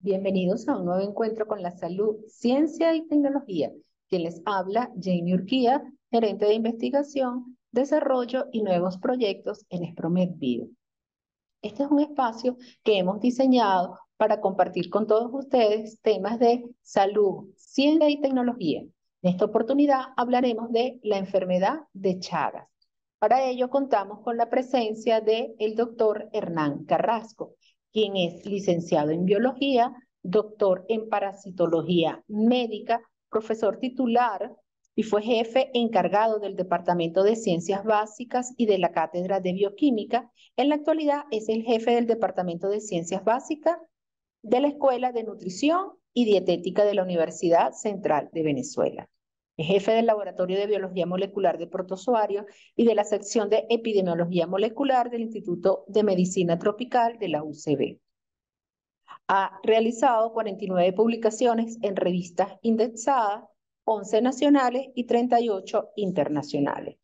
Bienvenidos a un nuevo encuentro con la salud, ciencia y tecnología. Quien les habla, Jamie Urquía, gerente de investigación, desarrollo y nuevos proyectos en Espromed Bio. Este es un espacio que hemos diseñado para compartir con todos ustedes temas de salud, ciencia y tecnología. En esta oportunidad hablaremos de la enfermedad de Chagas. Para ello contamos con la presencia del doctor Hernán Carrasco, quien es licenciado en biología, doctor en parasitología médica, profesor titular y fue jefe encargado del Departamento de Ciencias Básicas y de la Cátedra de Bioquímica. En la actualidad es el jefe del Departamento de Ciencias Básicas de la Escuela de Nutrición y Dietética de la Universidad Central de Venezuela. Es jefe del Laboratorio de Biología Molecular de Protozoarios y de la sección de Epidemiología Molecular del Instituto de Medicina Tropical de la UCB. Ha realizado 49 publicaciones en revistas indexadas, 11 nacionales y 38 internacionales.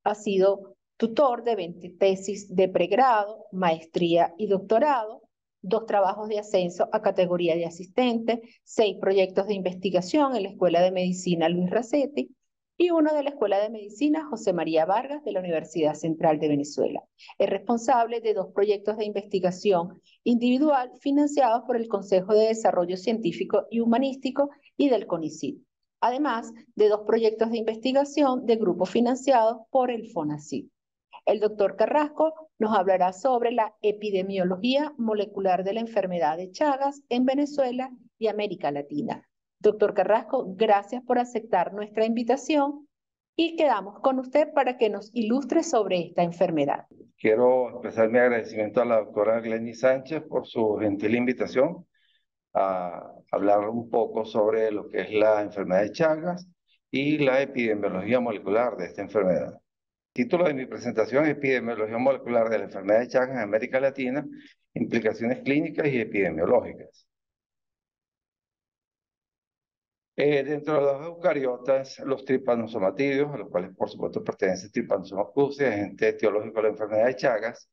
Ha sido tutor de 20 tesis de pregrado, maestría y doctorado, 2 trabajos de ascenso a categoría de asistente, 6 proyectos de investigación en la Escuela de Medicina Luis Racetti y uno de la Escuela de Medicina José María Vargas de la Universidad Central de Venezuela. Es responsable de 2 proyectos de investigación individual financiados por el Consejo de Desarrollo Científico y Humanístico y del CONICYT, además de 2 proyectos de investigación de grupos financiados por el FONACYT. El doctor Carrasco nos hablará sobre la epidemiología molecular de la enfermedad de Chagas en Venezuela y América Latina. Doctor Carrasco, gracias por aceptar nuestra invitación y quedamos con usted para que nos ilustre sobre esta enfermedad. Quiero expresar mi agradecimiento a la doctora Glenny Sánchez por su gentil invitación a hablar un poco sobre lo que es la enfermedad de Chagas y la epidemiología molecular de esta enfermedad. El título de mi presentación es Epidemiología molecular de la enfermedad de Chagas en América Latina, implicaciones clínicas y epidemiológicas. Dentro de los eucariotas, los tripanosomatidios, a los cuales por supuesto pertenece Trypanosoma cruzi, agente etiológico de la enfermedad de Chagas,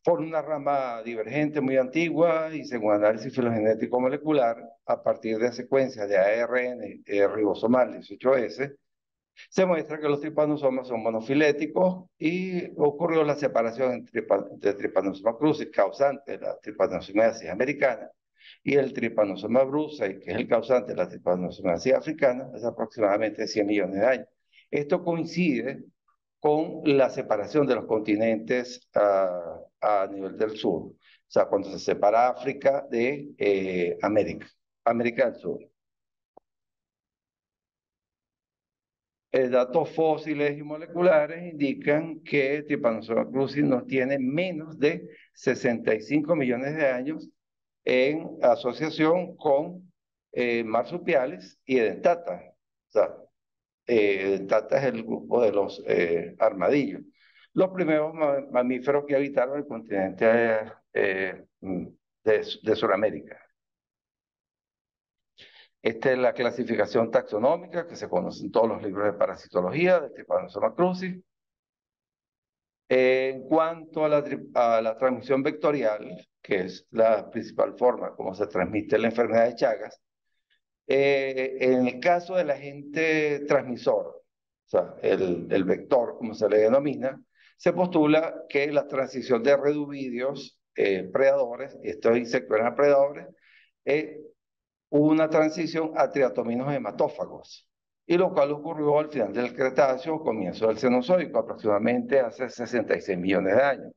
por una rama divergente muy antigua y según análisis filogenético molecular, a partir de secuencias de ARN ribosomal 18S, se muestra que los tripanosomas son monofiléticos y ocurrió la separación entre Trypanosoma cruzi, causante de la trypanosomiasis americana, y el Trypanosoma brucei, que es el causante de la trypanosomiasis africana, hace aproximadamente 100 millones de años. Esto coincide con la separación de los continentes a nivel del sur. O sea, cuando se separa África de América del Sur. Datos fósiles y moleculares indican que Trypanosoma cruzi nos tiene menos de 65 millones de años en asociación con marsupiales y edentatas. O sea, Dentata es el grupo de los armadillos, los primeros mamíferos que habitaron el continente de Sudamérica. Esta es la clasificación taxonómica que se conoce en todos los libros de parasitología del Trypanosoma cruzi. En cuanto a la transmisión vectorial, que es la principal forma como se transmite la enfermedad de Chagas, en el caso del agente transmisor, o sea, el vector, como se le denomina, se postula que la transición de reduvidios predadores, estos insectos eran predadores, hubo una transición a triatominos hematófagos, y lo cual ocurrió al final del Cretáceo, comienzo del Cenozoico, aproximadamente hace 66 millones de años.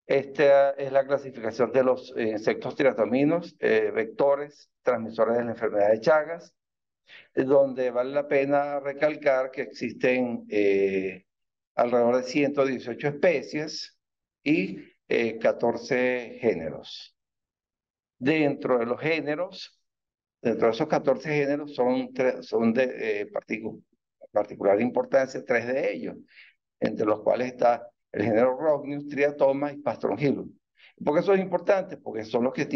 Esta es la clasificación de los insectos triatominos, vectores transmisores de la enfermedad de Chagas, donde vale la pena recalcar que existen alrededor de 118 especies y 14 géneros. Dentro de los géneros, dentro de esos 14 géneros son de particular importancia 3 de ellos, entre los cuales está el género Rognius, Triatoma y Pastrongyrum. ¿Por qué eso es importante? Porque son los que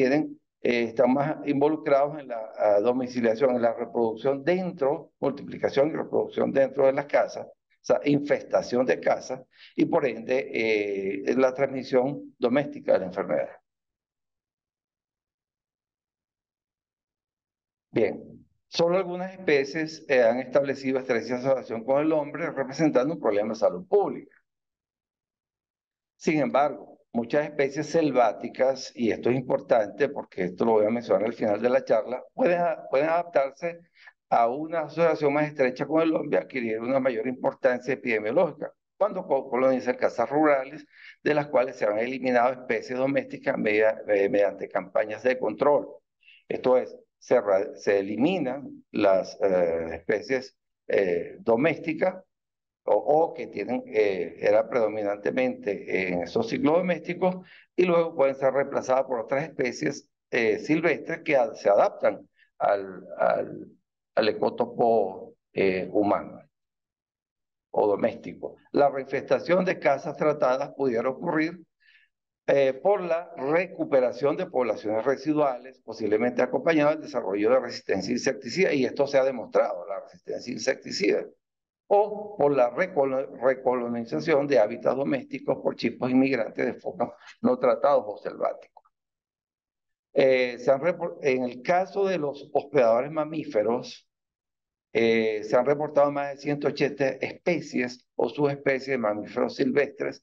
están más involucrados en la domiciliación, en la reproducción dentro, multiplicación y reproducción dentro de las casas, o sea, infestación de casas, y por ende la transmisión doméstica de la enfermedad. Bien, solo algunas especies han establecido estrecha asociación con el hombre, representando un problema de salud pública. Sin embargo, muchas especies selváticas, y esto es importante porque esto lo voy a mencionar al final de la charla, pueden adaptarse a una asociación más estrecha con el hombre y adquirir una mayor importancia epidemiológica cuando colonizan casas rurales, de las cuales se han eliminado especies domésticas mediante campañas de control. Esto es, se eliminan las especies domésticas o que tienen, era predominantemente en esos ciclos domésticos y luego pueden ser reemplazadas por otras especies silvestres que se adaptan al ecotopo humano o doméstico. La reinfestación de casas tratadas pudiera ocurrir por la recuperación de poblaciones residuales, posiblemente acompañado del desarrollo de resistencia a insecticidas, y esto se ha demostrado, la resistencia a insecticidas, o por la recolonización de hábitats domésticos por chipos inmigrantes de focas no tratados o selváticos. En el caso de los hospedadores mamíferos, se han reportado más de 180 especies o subespecies de mamíferos silvestres,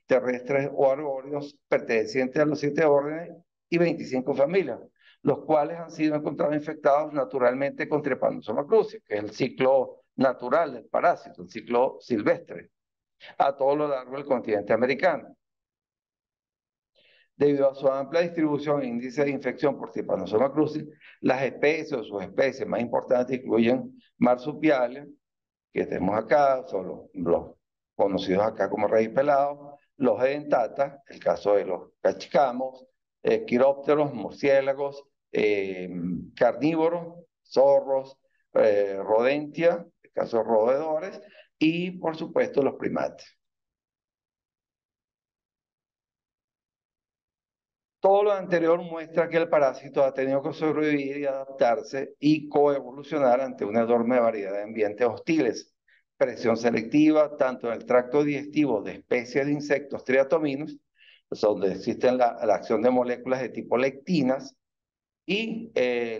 terrestres o arbóreos pertenecientes a los 7 órdenes y 25 familias, los cuales han sido encontrados infectados naturalmente con Trypanosoma cruzi, que es el ciclo natural del parásito, el ciclo silvestre, a todo lo largo del continente americano. Debido a su amplia distribución e índice de infección por Trypanosoma cruzi, las especies o subespecies más importantes incluyen marsupiales, que tenemos acá, son los conocidos acá como rey pelado, los edentatas, el caso de los cachicamos, quirópteros, murciélagos, carnívoros, zorros, rodentia, el caso de roedores, y por supuesto los primates. Todo lo anterior muestra que el parásito ha tenido que sobrevivir y adaptarse y coevolucionar ante una enorme variedad de ambientes hostiles. Presión selectiva, tanto en el tracto digestivo de especies de insectos triatominos, donde existe la acción de moléculas de tipo lectinas, y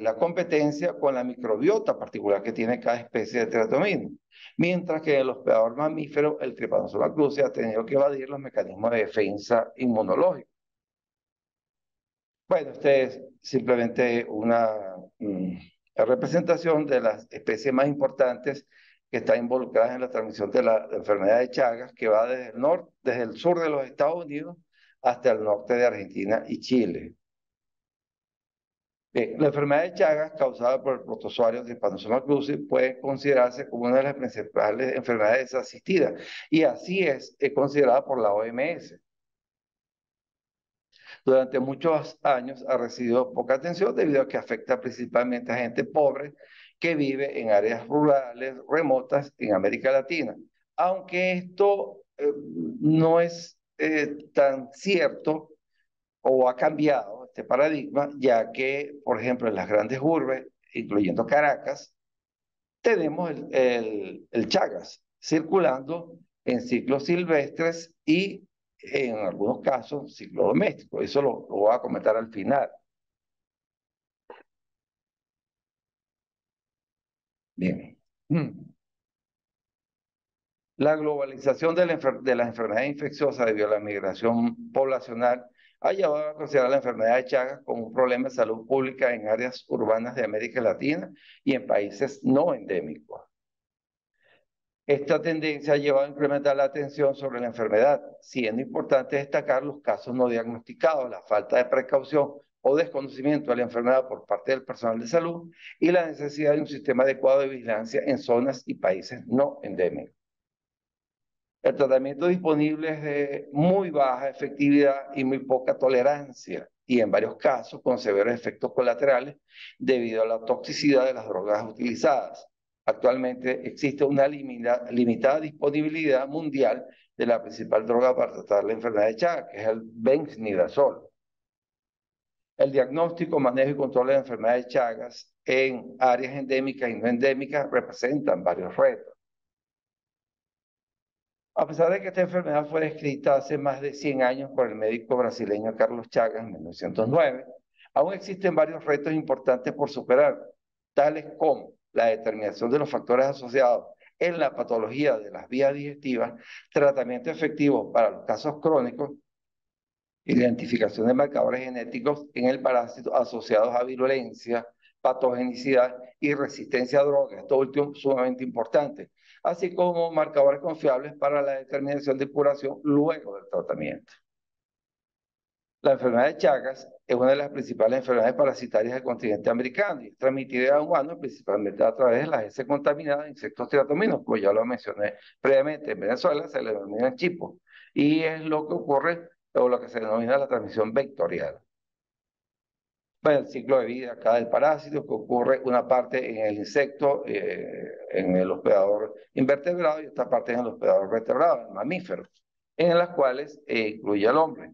la competencia con la microbiota particular que tiene cada especie de triatomino. Mientras que el hospedador mamífero, el Trypanosoma cruzi, ha tenido que evadir los mecanismos de defensa inmunológica. Bueno, este es simplemente una representación de las especies más importantes que están involucradas en la transmisión de la enfermedad de Chagas, que va desde el norte, desde el sur de los Estados Unidos hasta el norte de Argentina y Chile. Bien, la enfermedad de Chagas, causada por el protozoario Trypanosoma cruzi, puede considerarse como una de las principales enfermedades desasistidas, y así es considerada por la OMS. Durante muchos años ha recibido poca atención debido a que afecta principalmente a gente pobre que vive en áreas rurales, remotas en América Latina. Aunque esto no es tan cierto o ha cambiado este paradigma, ya que, por ejemplo, en las grandes urbes, incluyendo Caracas, tenemos el Chagas circulando en ciclos silvestres y en algunos casos ciclo doméstico. Eso lo voy a comentar al final. Bien. La globalización de las enfermedades infecciosas debido a la migración poblacional ha llevado a considerar la enfermedad de Chagas como un problema de salud pública en áreas urbanas de América Latina y en países no endémicos. Esta tendencia ha llevado a incrementar la atención sobre la enfermedad, siendo importante destacar los casos no diagnosticados, la falta de precaución o desconocimiento de la enfermedad por parte del personal de salud y la necesidad de un sistema adecuado de vigilancia en zonas y países no endémicos. El tratamiento disponible es de muy baja efectividad y muy poca tolerancia, y en varios casos con severos efectos colaterales debido a la toxicidad de las drogas utilizadas. Actualmente existe una limitada disponibilidad mundial de la principal droga para tratar la enfermedad de Chagas, que es el benznidazol. El diagnóstico, manejo y control de la enfermedad de Chagas en áreas endémicas y no endémicas representan varios retos. A pesar de que esta enfermedad fue descrita hace más de 100 años por el médico brasileño Carlos Chagas en 1909, aún existen varios retos importantes por superar. tales como la determinación de los factores asociados en la patología de las vías digestivas, tratamiento efectivo para los casos crónicos, identificación de marcadores genéticos en el parásito asociados a virulencia, patogenicidad y resistencia a drogas. Esto último es sumamente importante, así como marcadores confiables para la determinación de curación luego del tratamiento. La enfermedad de Chagas es una de las principales enfermedades parasitarias del continente americano y es transmitida a humanos principalmente a través de las heces contaminadas de insectos triatóminos, como ya lo mencioné previamente. En Venezuela se le denomina chipo y es lo que ocurre o lo que se denomina la transmisión vectorial. Bueno, el ciclo de vida acá del parásito, que ocurre una parte en el insecto, en el hospedador invertebrado y otra parte en el hospedador vertebrado, el mamífero, en las cuales incluye al hombre.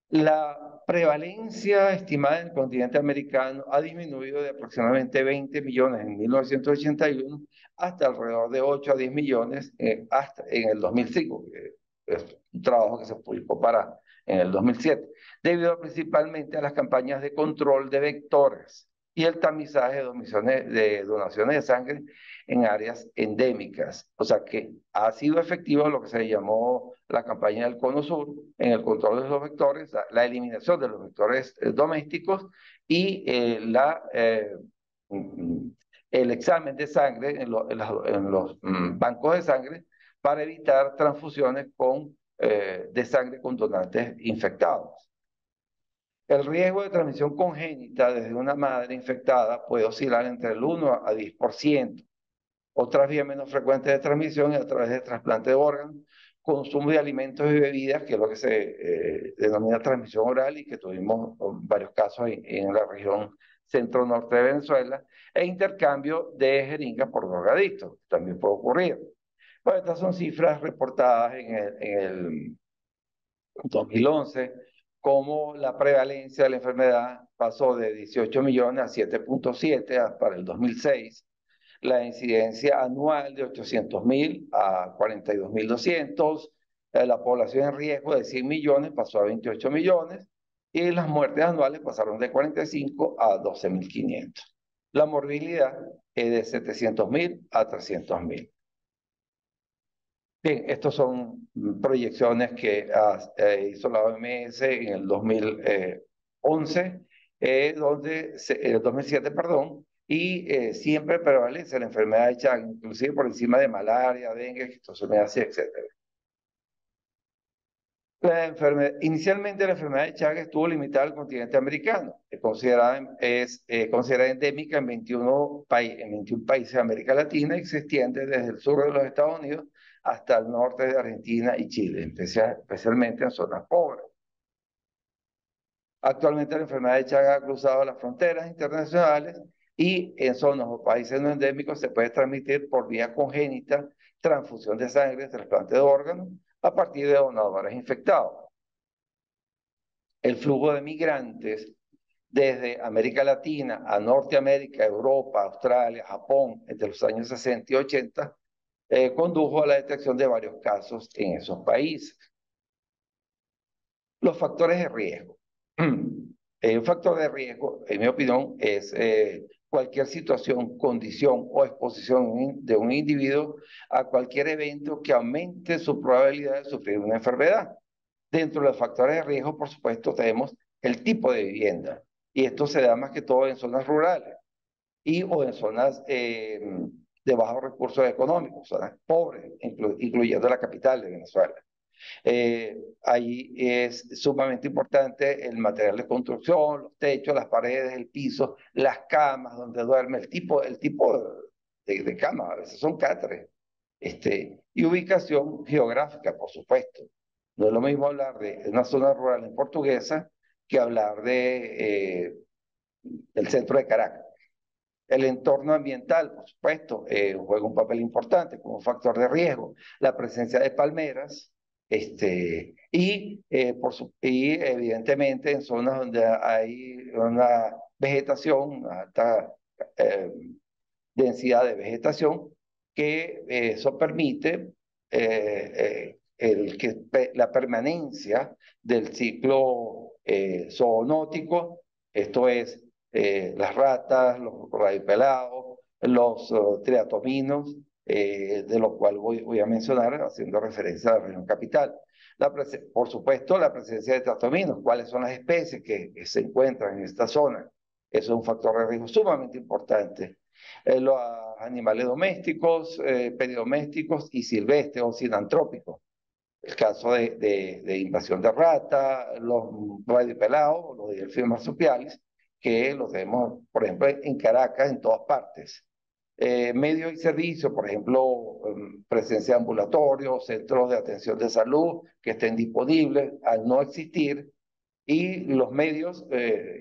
La prevalencia estimada en el continente americano ha disminuido de aproximadamente 20 millones en 1981 hasta alrededor de 8 a 10 millones hasta en el 2005, que es un trabajo que se publicó en el 2007, debido principalmente a las campañas de control de vectores y el tamizaje de donaciones de sangre en áreas endémicas. O sea que ha sido efectivo lo que se llamó la campaña del Cono Sur en el control de los vectores, la eliminación de los vectores domésticos y el examen de sangre en los bancos de sangre para evitar transfusiones de sangre con donantes infectados. El riesgo de transmisión congénita desde una madre infectada puede oscilar entre el 1 a 10%. Otras vías menos frecuentes de transmisión es a través de trasplante de órganos, consumo de alimentos y bebidas, que es lo que se denomina transmisión oral y que tuvimos varios casos en la región centro-norte de Venezuela, e intercambio de jeringas por drogadictos, también puede ocurrir. Bueno, estas son cifras reportadas en el 2011, como la prevalencia de la enfermedad pasó de 18 millones a 7.7 para el 2006, la incidencia anual de 800.000 a 42.200, la población en riesgo de 100 millones pasó a 28 millones y las muertes anuales pasaron de 45 a 12.500. La morbilidad es de 700.000 a 300.000. Bien, estas son proyecciones que hizo la OMS en el 2011, el 2007, perdón, y siempre prevalece la enfermedad de Chagas, inclusive por encima de malaria, dengue, esquistosomiasis, etc. Inicialmente la enfermedad de Chagas estuvo limitada al continente americano, es considerada endémica en 21 países de América Latina y se extiende desde el sur de los Estados Unidos hasta el norte de Argentina y Chile, especialmente en zonas pobres. Actualmente la enfermedad de Chagas ha cruzado las fronteras internacionales y en zonas o países no endémicos se puede transmitir por vía congénita, transfusión de sangre, trasplante de órganos, a partir de donadores infectados. El flujo de migrantes desde América Latina a Norteamérica, Europa, Australia, Japón, entre los años 60 y 80, condujo a la detección de varios casos en esos países. Los factores de riesgo. Un factor de riesgo, en mi opinión, es cualquier situación, condición o exposición de un individuo a cualquier evento que aumente su probabilidad de sufrir una enfermedad. Dentro de los factores de riesgo, por supuesto, tenemos el tipo de vivienda. Y esto se da más que todo en zonas rurales o en zonas de bajos recursos económicos, zonas pobres, incluyendo la capital de Venezuela. Ahí es sumamente importante el material de construcción, los techos, las paredes, el piso, las camas donde duerme, el tipo de cama, a veces son cátares. Y ubicación geográfica, por supuesto. No es lo mismo hablar de una zona rural en portuguesa que hablar del centro de Caracas. El entorno ambiental, por supuesto, juega un papel importante como factor de riesgo. La presencia de palmeras, y evidentemente en zonas donde hay una vegetación, una alta densidad de vegetación, que eso permite la permanencia del ciclo zoonótico, esto es, las ratas, los radiopelados, los triatominos, de lo cual voy a mencionar haciendo referencia a la región capital. Por supuesto, la presencia de triatominos, cuáles son las especies que se encuentran en esta zona. Eso es un factor de riesgo sumamente importante. Los animales domésticos, peridomésticos y silvestres o sinantrópicos. El caso de invasión de rata, los radiopelados, los delfines marsupiales, que los vemos, por ejemplo, en Caracas, en todas partes. Medios y servicios, por ejemplo, presencia de ambulatorios, centros de atención de salud que estén disponibles al no existir, y los medios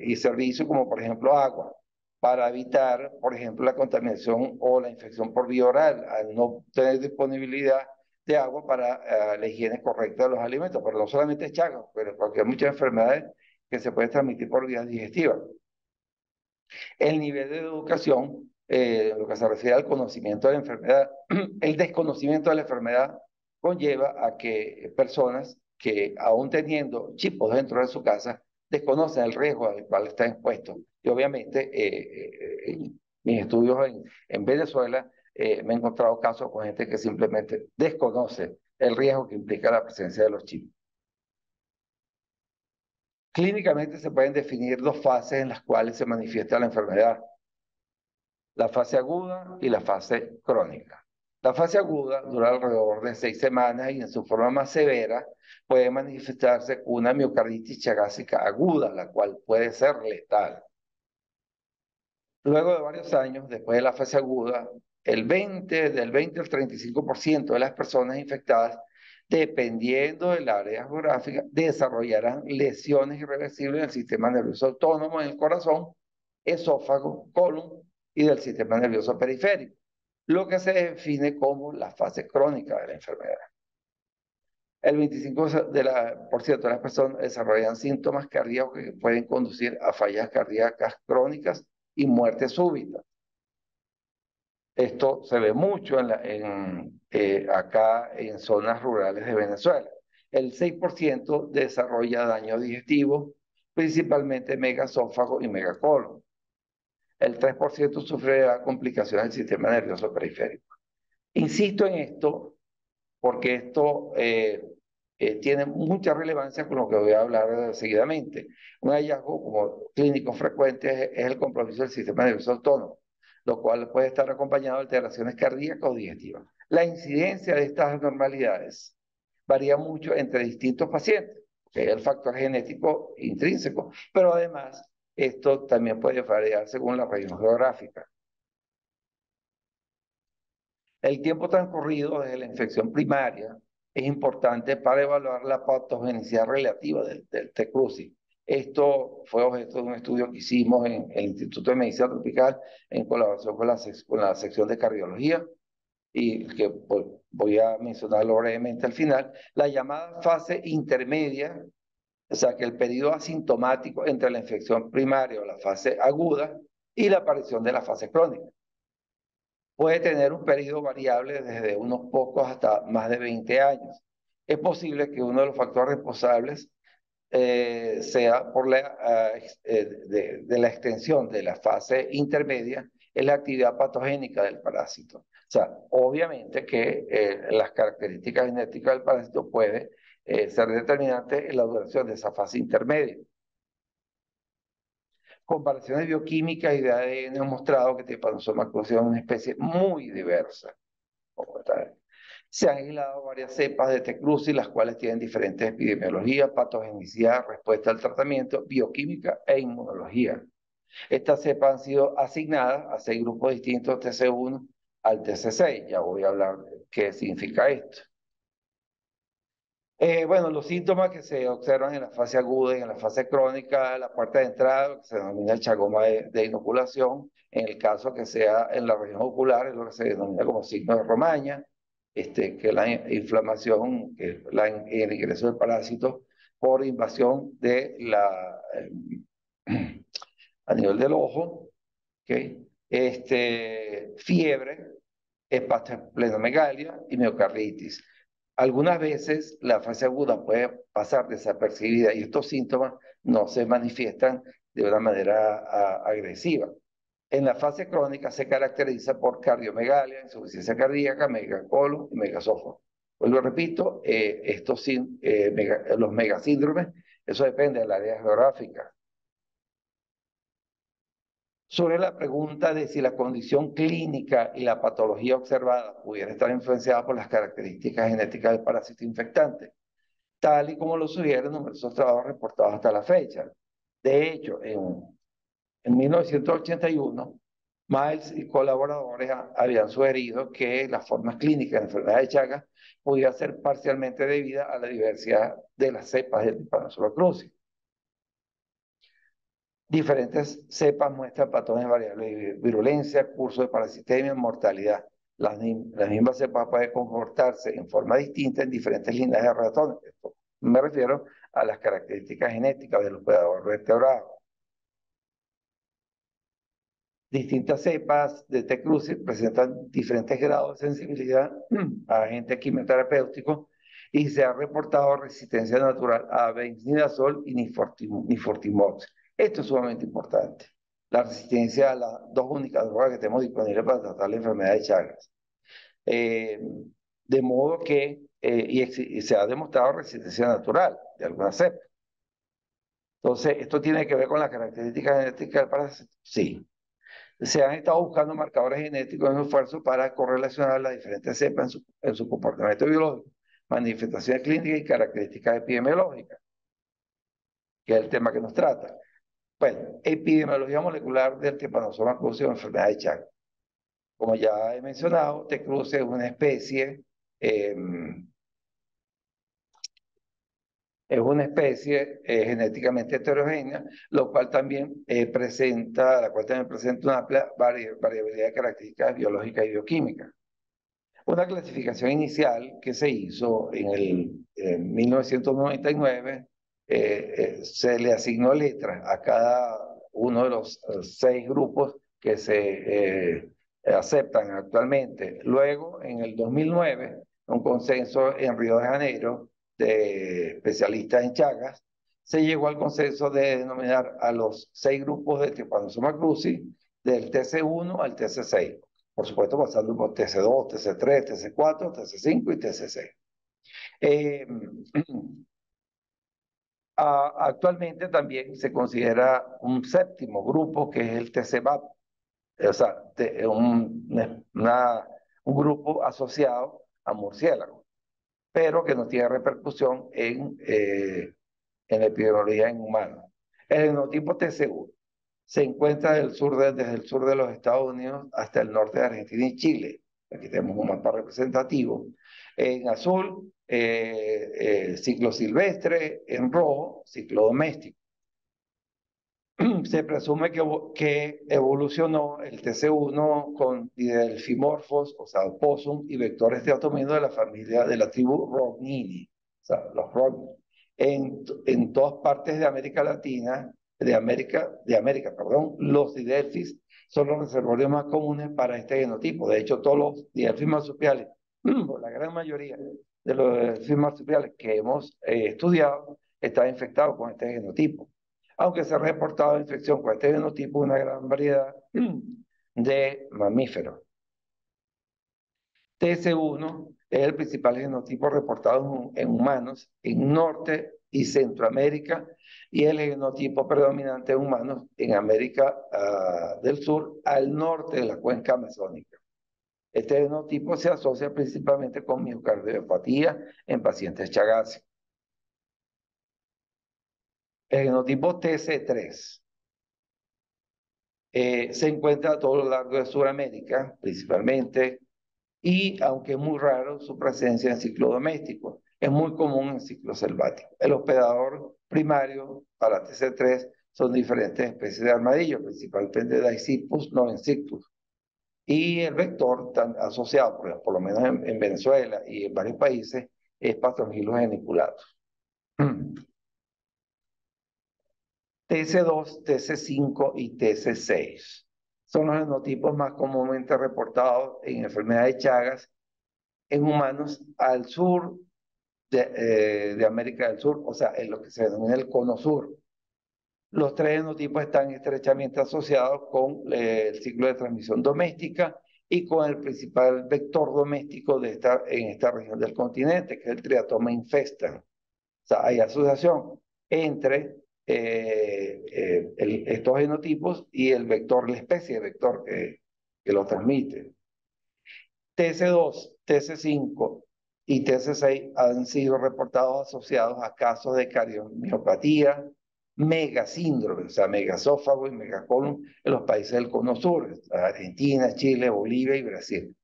y servicios como por ejemplo agua, para evitar, por ejemplo, la contaminación o la infección por vía oral, al no tener disponibilidad de agua para la higiene correcta de los alimentos, pero no solamente Chagas, pero porque hay muchas enfermedades que se pueden transmitir por vías digestivas. El nivel de educación, lo que se refiere al conocimiento de la enfermedad, el desconocimiento de la enfermedad conlleva a que personas que aún teniendo chipos dentro de su casa, desconocen el riesgo al cual están expuestos. Y obviamente, en mis estudios en Venezuela, me he encontrado casos con gente que simplemente desconoce el riesgo que implica la presencia de los chips. Clínicamente se pueden definir dos fases en las cuales se manifiesta la enfermedad: la fase aguda y la fase crónica. La fase aguda dura alrededor de 6 semanas y en su forma más severa puede manifestarse una miocarditis chagásica aguda, la cual puede ser letal. Luego de varios años, después de la fase aguda, del 20 al 35% de las personas infectadas, dependiendo del área geográfica, desarrollarán lesiones irreversibles en el sistema nervioso autónomo, en el corazón, esófago, colon y del sistema nervioso periférico, lo que se define como la fase crónica de la enfermedad. El 25% de las personas desarrollan síntomas cardíacos que pueden conducir a fallas cardíacas crónicas y muerte súbita. Esto se ve mucho acá en zonas rurales de Venezuela. El 6% desarrolla daño digestivo, principalmente megasófago y megacolon. El 3% sufrirá complicaciones del sistema nervioso periférico. Insisto en esto porque esto tiene mucha relevancia con lo que voy a hablar seguidamente. Un hallazgo como clínico frecuente es el compromiso del sistema nervioso autónomo, lo cual puede estar acompañado de alteraciones cardíacas o digestivas. La incidencia de estas anormalidades varía mucho entre distintos pacientes, que es el factor genético intrínseco, pero además esto también puede variar según la región geográfica. El tiempo transcurrido desde la infección primaria es importante para evaluar la patogenicidad relativa del T. cruzi. Esto fue objeto de un estudio que hicimos en el Instituto de Medicina Tropical en colaboración con la sección de cardiología, y que voy a mencionarlo brevemente al final. La llamada fase intermedia, o sea que el periodo asintomático entre la infección primaria o la fase aguda y la aparición de la fase crónica, puede tener un periodo variable desde unos pocos hasta más de 20 años. Es posible que uno de los factores responsables sea por de la extensión de la fase intermedia, es la actividad patogénica del parásito. O sea, obviamente que las características genéticas del parásito pueden ser determinantes en la duración de esa fase intermedia. Comparaciones bioquímicas y de ADN han mostrado que Trypanosoma cruzi es una especie muy diversa. Se han aislado varias cepas de T. cruzi, las cuales tienen diferentes epidemiologías, patogenicidad, respuesta al tratamiento, bioquímica e inmunología. Estas cepas han sido asignadas a 6 grupos distintos, TC1 al TC6. Ya voy a hablar de qué significa esto. Bueno, los síntomas que se observan en la fase aguda y en la fase crónica, la puerta de entrada, que se denomina el chagoma de inoculación, en el caso que sea en la región ocular, es lo que se denomina como signo de Romaña, que es la inflamación, que es el ingreso del parásito por invasión de a nivel del ojo, ¿okay? Fiebre, hepatosplenomegalia y miocarditis. Algunas veces la fase aguda puede pasar desapercibida y estos síntomas no se manifiestan de una manera agresiva. En la fase crónica se caracteriza por cardiomegalia, insuficiencia cardíaca, megacolon y megasófago. Vuelvo repito, los megasíndromes, eso depende del área geográfica. Sobre la pregunta de si la condición clínica y la patología observada pudiera estar influenciada por las características genéticas del parásito infectante, tal y como lo sugieren numerosos trabajos reportados hasta la fecha. De hecho, en 1981, Miles y colaboradores habían sugerido que las formas clínicas de la enfermedad de Chagas podían ser parcialmente debidas a la diversidad de las cepas del Trypanosoma cruzi. Diferentes cepas muestran patrones variables de virulencia, curso de parasitemia, mortalidad. Las mismas cepas pueden comportarse en forma distinta en diferentes líneas de ratones. Esto me refiero a las características genéticas del hospedador vertebrado. Distintas cepas de T. cruzi presentan diferentes grados de sensibilidad a agentes quimioterapéuticos y se ha reportado resistencia natural a benznidazol y nifurtimox. Esto es sumamente importante. La resistencia a las dos únicas drogas que tenemos disponibles para tratar la enfermedad de Chagas. De modo que, y se ha demostrado resistencia natural de algunas cepas. Entonces, ¿esto tiene que ver con las características genéticas del parásito? Sí. Se han estado buscando marcadores genéticos en esfuerzo para correlacionar las diferentes cepas en su comportamiento biológico, manifestaciones clínicas y características epidemiológicas, que es el tema que nos trata. Bueno, epidemiología molecular del Trypanosoma cruzi o enfermedad de Chagas. Como ya he mencionado, T. cruzi es una especie genéticamente heterogénea, la cual también presenta una amplia variabilidad de características biológicas y bioquímicas. Una clasificación inicial que se hizo en 1999 se le asignó letras a cada uno de los 6 grupos que se aceptan actualmente. Luego, en el 2009, un consenso en Río de Janeiro de especialistas en Chagas, se llegó al consenso de denominar a los 6 grupos de Trypanosoma cruzi del TC1 al TC6. Por supuesto, pasando por TC2, TC3, TC4, TC5 y TC6. Actualmente también se considera un séptimo grupo que es el TC-BAP, o sea, un grupo asociado a murciélagos, pero que no tiene repercusión en la epidemiología en humanos. El genotipo TC1 se encuentra desde el sur de los Estados Unidos hasta el norte de Argentina y Chile. Aquí tenemos un mapa representativo. En azul, ciclo silvestre, en rojo, ciclo doméstico. Se presume que evolucionó el TC1 con didelfimorfos, o sea, opossum, y vectores teotominos de la familia de la tribu Rognini, o sea, los Rognini, en todas partes de América Latina, perdón, los didelfis son los reservorios más comunes para este genotipo. De hecho, todos los didelfis marsupiales, la gran mayoría de los didelfis marsupiales que hemos estudiado, están infectados con este genotipo. Aunque se ha reportado infección con este genotipo en una gran variedad de mamíferos. TS1 es el principal genotipo reportado en humanos en Norte y Centroamérica y el genotipo predominante en humanos en América del Sur al norte de la cuenca amazónica. Este genotipo se asocia principalmente con miocardiopatía en pacientes chagásicos. El genotipo TC3 se encuentra a todo lo largo de Sudamérica, principalmente, y aunque es muy raro su presencia en ciclo doméstico, es muy común en ciclo selvático. El hospedador primario para TC3 son diferentes especies de armadillos, principalmente Dasypus noventicus. Y el vector asociado, por lo menos en Venezuela y en varios países, es Patrongylus geniculatus. TC2, TC5 y TC6 son los genotipos más comúnmente reportados en enfermedades de Chagas en humanos al sur de América del Sur, o sea, en lo que se denomina el cono sur. Los tres genotipos están estrechamente asociados con el ciclo de transmisión doméstica y con el principal vector doméstico en esta región del continente, que es el triatoma infestans. O sea, hay asociación entre estos genotipos y el vector, la especie de vector que lo transmite. TC2, TC5 y TC6 han sido reportados asociados a casos de cariomiopatía, megasíndrome, o sea, megasófago y megacolon en los países del Cono Sur, Argentina, Chile, Bolivia y Brasil.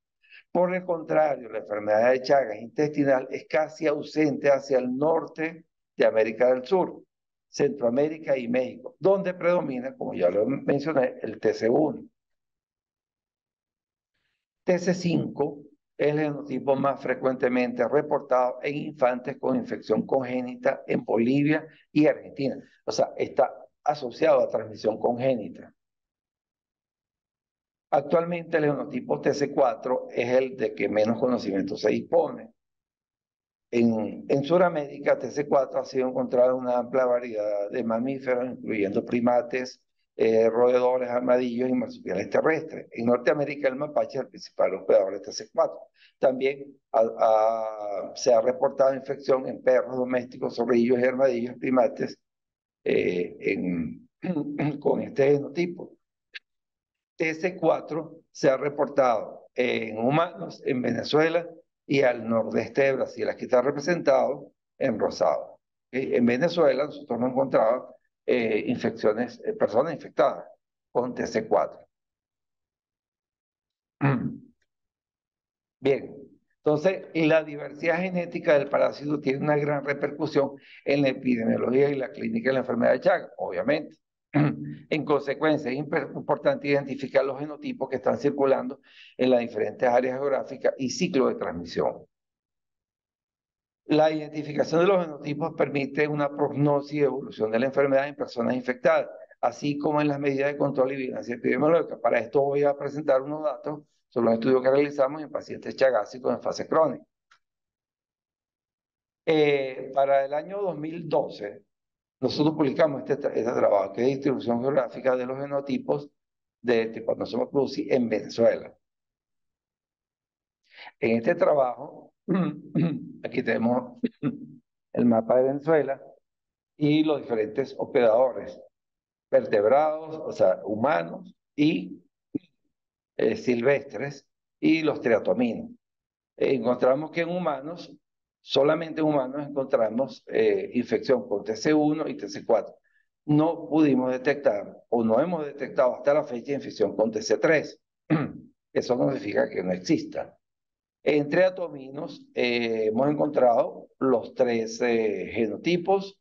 Por el contrario, la enfermedad de Chagas intestinal es casi ausente hacia el norte de América del Sur, Centroamérica y México, donde predomina, como ya lo mencioné, el TC1. TC5 es el genotipo más frecuentemente reportado en infantes con infección congénita en Bolivia y Argentina. O sea, está asociado a transmisión congénita. Actualmente el genotipo TC4 es el de que menos conocimiento se dispone. En Sudamérica, TC4 ha sido encontrado en una amplia variedad de mamíferos, incluyendo primates, roedores, armadillos y marsupiales terrestres. En Norteamérica, el mapache es el principal hospedador de TC4. También se ha reportado infección en perros domésticos, zorrillos y armadillos primates con este genotipo. TC4 se ha reportado en humanos en Venezuela y al nordeste de Brasil. Aquí está representado en rosado. En Venezuela nosotros hemos encontrado personas infectadas con TC4. Bien, entonces la diversidad genética del parásito tiene una gran repercusión en la epidemiología y la clínica de la enfermedad de Chagas, obviamente. En consecuencia, es importante identificar los genotipos que están circulando en las diferentes áreas geográficas y ciclos de transmisión. La identificación de los genotipos permite una prognosis y evolución de la enfermedad en personas infectadas, así como en las medidas de control y vigilancia epidemiológica. Para esto voy a presentar unos datos sobre un estudio que realizamos en pacientes chagásicos en fase crónica. Para el año 2012, nosotros publicamos este trabajo, que es distribución geográfica de los genotipos de Trypanosoma cruzi en Venezuela. En este trabajo, aquí tenemos el mapa de Venezuela y los diferentes hospedadores, vertebrados, o sea, humanos y silvestres, y los triatominos. Encontramos que en humanos, solamente en humanos encontramos infección con TC1 y TC4. No pudimos detectar, o no hemos detectado hasta la fecha, infección con TC3. Eso no significa que no exista. En triatominos hemos encontrado los tres genotipos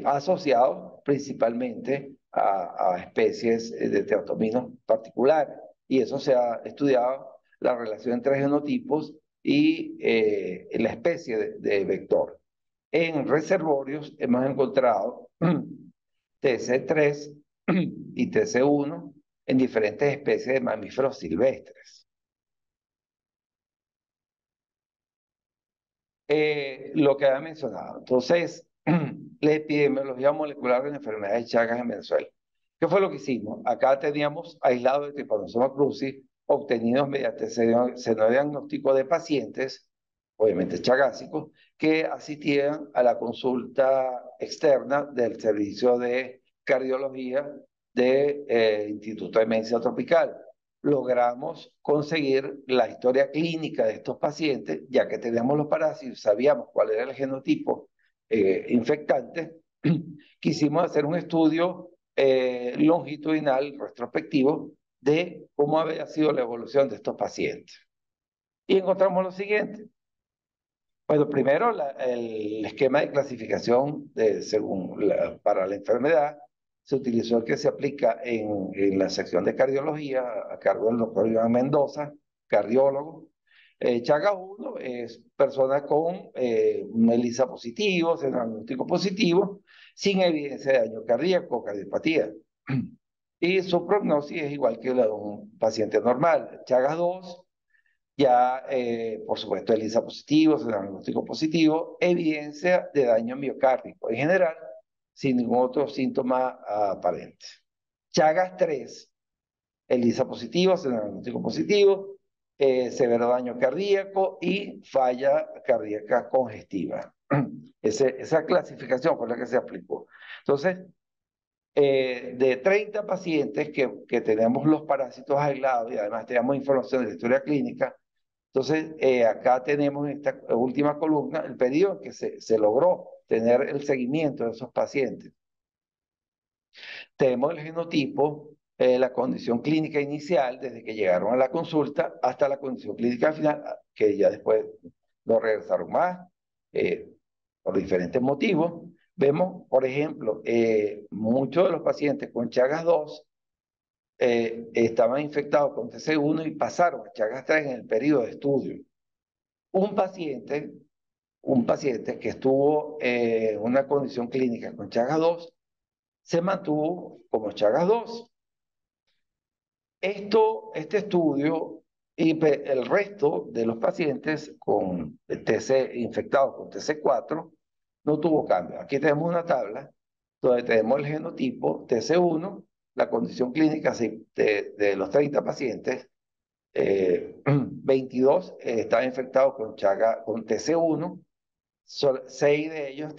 asociados principalmente a especies de triatominos particulares. Y eso se ha estudiado, la relación entre genotipos y la especie de vector. En reservorios hemos encontrado TC3 y TC1 en diferentes especies de mamíferos silvestres. Lo que había mencionado. Entonces, la epidemiología molecular de la enfermedad de Chagas en Venezuela. ¿Qué fue lo que hicimos? Acá teníamos aislados de Trypanosoma cruzi obtenidos mediante diagnóstico de pacientes, obviamente chagásicos, que asistían a la consulta externa del servicio de cardiología del Instituto de Medicina Tropical. Logramos conseguir la historia clínica de estos pacientes, ya que teníamos los parásitos, sabíamos cuál era el genotipo infectante. Quisimos hacer un estudio longitudinal, retrospectivo, de cómo había sido la evolución de estos pacientes. Y encontramos lo siguiente. Bueno, primero el esquema de clasificación para la enfermedad se utilizó el que se aplica en la sección de cardiología a cargo del doctor Iván Mendoza, cardiólogo. Chagas 1 es persona con un ELISA positivo, diagnóstico positivo, sin evidencia de daño cardíaco o cardiopatía. Y su prognosis es igual que la de un paciente normal. Chagas 2, ya, por supuesto, ELISA positivo, diagnóstico positivo, evidencia de daño miocárdico. En general, sin ningún otro síntoma aparente. Chagas 3, ELISA positivo, diagnóstico positivo, severo daño cardíaco y falla cardíaca congestiva. Esa clasificación fue la que se aplicó. Entonces, de 30 pacientes que tenemos los parásitos aislados y además tenemos información de la historia clínica, entonces acá tenemos en esta última columna el periodo en que se logró tener el seguimiento de esos pacientes. Tenemos el genotipo, la condición clínica inicial, desde que llegaron a la consulta hasta la condición clínica final, que ya después no regresaron más, por diferentes motivos. Vemos, por ejemplo, muchos de los pacientes con Chagas 2 estaban infectados con TC1 y pasaron a Chagas 3 en el periodo de estudio. Un paciente que estuvo en una condición clínica con Chagas 2 se mantuvo como Chagas 2. Este estudio y el resto de los pacientes con TC infectados con TC4 no tuvo cambio. Aquí tenemos una tabla donde tenemos el genotipo TC1, la condición clínica de los 30 pacientes, 22 estaban infectados con con TC1, 6 de ellos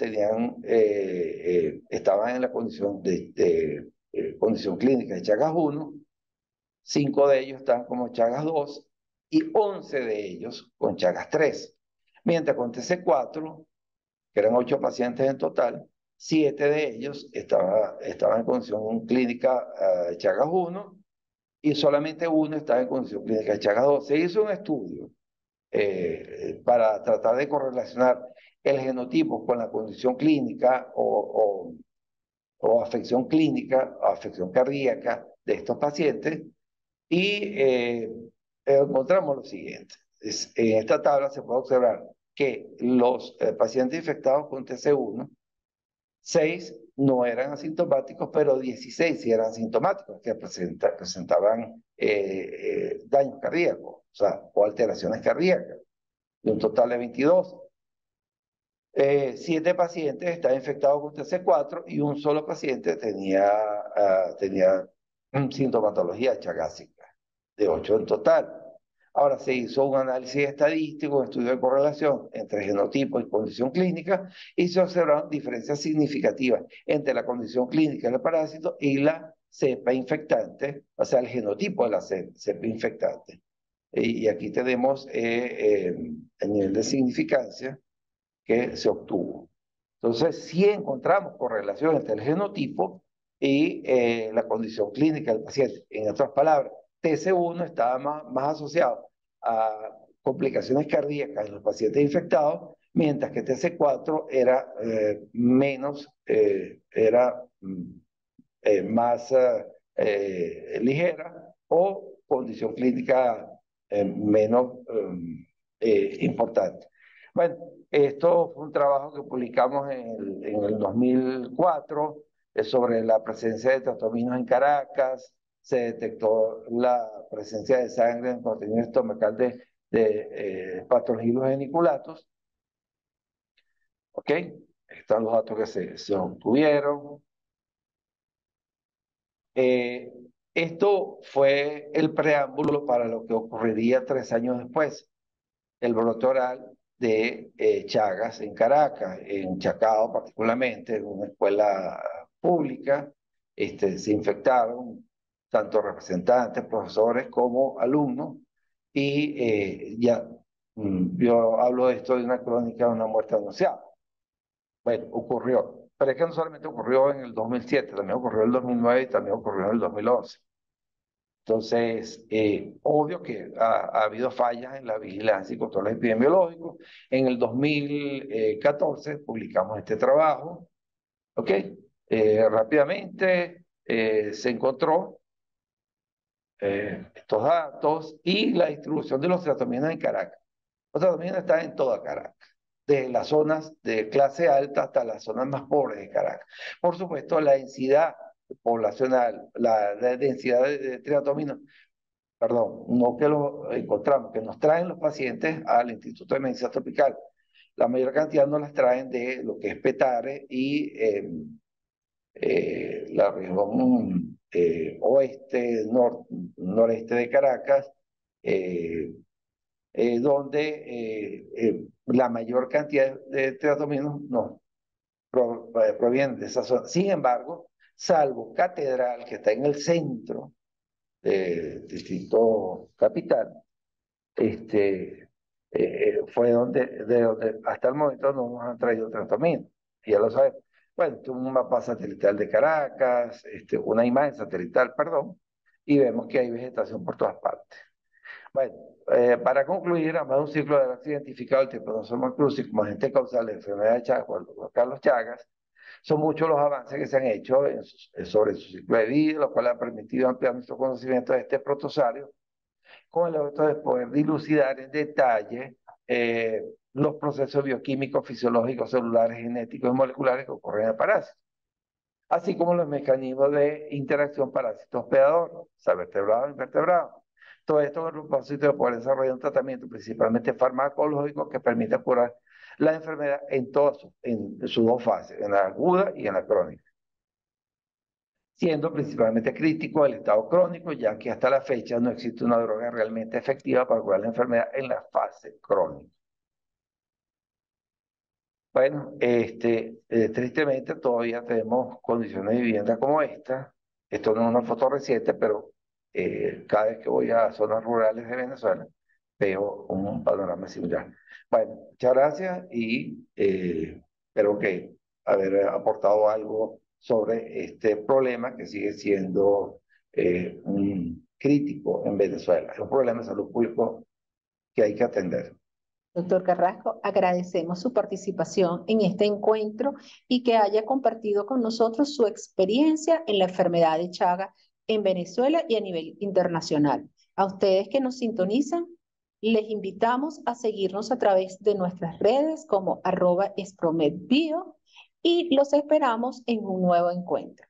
estaban en la condición condición clínica de Chagas 1, 5 de ellos estaban como Chagas 2 y 11 de ellos con Chagas 3. Mientras con TC4, que eran 8 pacientes en total, 7 de ellos estaban en condición clínica de Chagas 1 y solamente uno estaba en condición clínica de Chagas 2. Se hizo un estudio para tratar de correlacionar el genotipo con la condición clínica o afección clínica, o afección cardíaca de estos pacientes y encontramos lo siguiente. En esta tabla se puede observar que los pacientes infectados con TC1, 6 no eran asintomáticos, pero 16 sí eran sintomáticos, que presentaban daños cardíacos, o alteraciones cardíacas, de un total de 22. 7 pacientes estaban infectados con TC4 y un solo paciente tenía sintomatología chagásica, de 8 en total. Ahora se hizo un análisis estadístico, un estudio de correlación entre genotipo y condición clínica y se observaron diferencias significativas entre la condición clínica del parásito y la cepa infectante, o sea, el genotipo de la cepa infectante. Y aquí tenemos el nivel de significancia que se obtuvo. Entonces, sí encontramos correlación entre el genotipo y la condición clínica del paciente. En otras palabras, TC1 estaba más asociado a complicaciones cardíacas en los pacientes infectados, mientras que TC4 era más ligera o condición clínica menos importante. Bueno, esto fue un trabajo que publicamos en el 2004 sobre la presencia de tratominos en Caracas. Se detectó la presencia de sangre en contenido estomacal de patrogilos geniculatos. ¿Ok? Están los datos que se obtuvieron. Esto fue el preámbulo para lo que ocurriría 3 años después, el brote oral de Chagas en Caracas, en Chacao particularmente, en una escuela pública. Se infectaron tanto representantes, profesores como alumnos, y yo hablo de esto de una crónica de una muerte anunciada. Bueno, ocurrió. Pero es que no solamente ocurrió en el 2007, también ocurrió en el 2009 y también ocurrió en el 2011. Entonces, obvio que ha habido fallas en la vigilancia y control epidemiológico. En el 2014 publicamos este trabajo. ¿Ok? Rápidamente se encontró estos datos y la distribución de los tratamientos en Caracas. Los tratamientos están en toda Caracas, desde las zonas de clase alta hasta las zonas más pobres de Caracas. Por supuesto, la densidad poblacional, la densidad de triatominos, perdón, no que lo encontramos, que nos traen los pacientes al Instituto de Medicina Tropical. La mayor cantidad nos las traen de lo que es Petare y la región noreste de Caracas, donde la mayor cantidad de teratocinos no provienen de esa zona. Sin embargo, salvo Catedral, que está en el centro del distrito capital, fue de donde hasta el momento no nos han traído tratamiento. Ya lo saben. Bueno, un mapa satelital de Caracas, una imagen satelital, perdón, y vemos que hay vegetación por todas partes. Bueno, para concluir, a más de un ciclo de haberse identificado el Trypanosoma cruzi como agente causal de enfermedad de Chagas, o Carlos Chagas, son muchos los avances que se han hecho sobre su ciclo de vida, lo cual ha permitido ampliar nuestro conocimiento de este protozoorio, con el objeto de poder dilucidar en detalle los procesos bioquímicos, fisiológicos, celulares, genéticos y moleculares que ocurren en el parásito, así como los mecanismos de interacción parásito-hospedador, o sea, vertebrado-invertebrado. Todo esto con el propósito de poder desarrollar un tratamiento principalmente farmacológico que permita curar la enfermedad en sus dos fases, en la aguda y en la crónica, siendo principalmente crítico el estado crónico, ya que hasta la fecha no existe una droga realmente efectiva para curar la enfermedad en la fase crónica. Bueno, tristemente todavía tenemos condiciones de vivienda como esta. Esto no es una foto reciente, pero cada vez que voy a zonas rurales de Venezuela, veo un panorama similar. Bueno, muchas gracias y espero que haber aportado algo sobre este problema que sigue siendo un crítico en Venezuela. Es un problema de salud pública que hay que atender. Doctor Carrasco, agradecemos su participación en este encuentro y que haya compartido con nosotros su experiencia en la enfermedad de Chagas en Venezuela y a nivel internacional. A ustedes que nos sintonizan, les invitamos a seguirnos a través de nuestras redes como @espromedbio y los esperamos en un nuevo encuentro.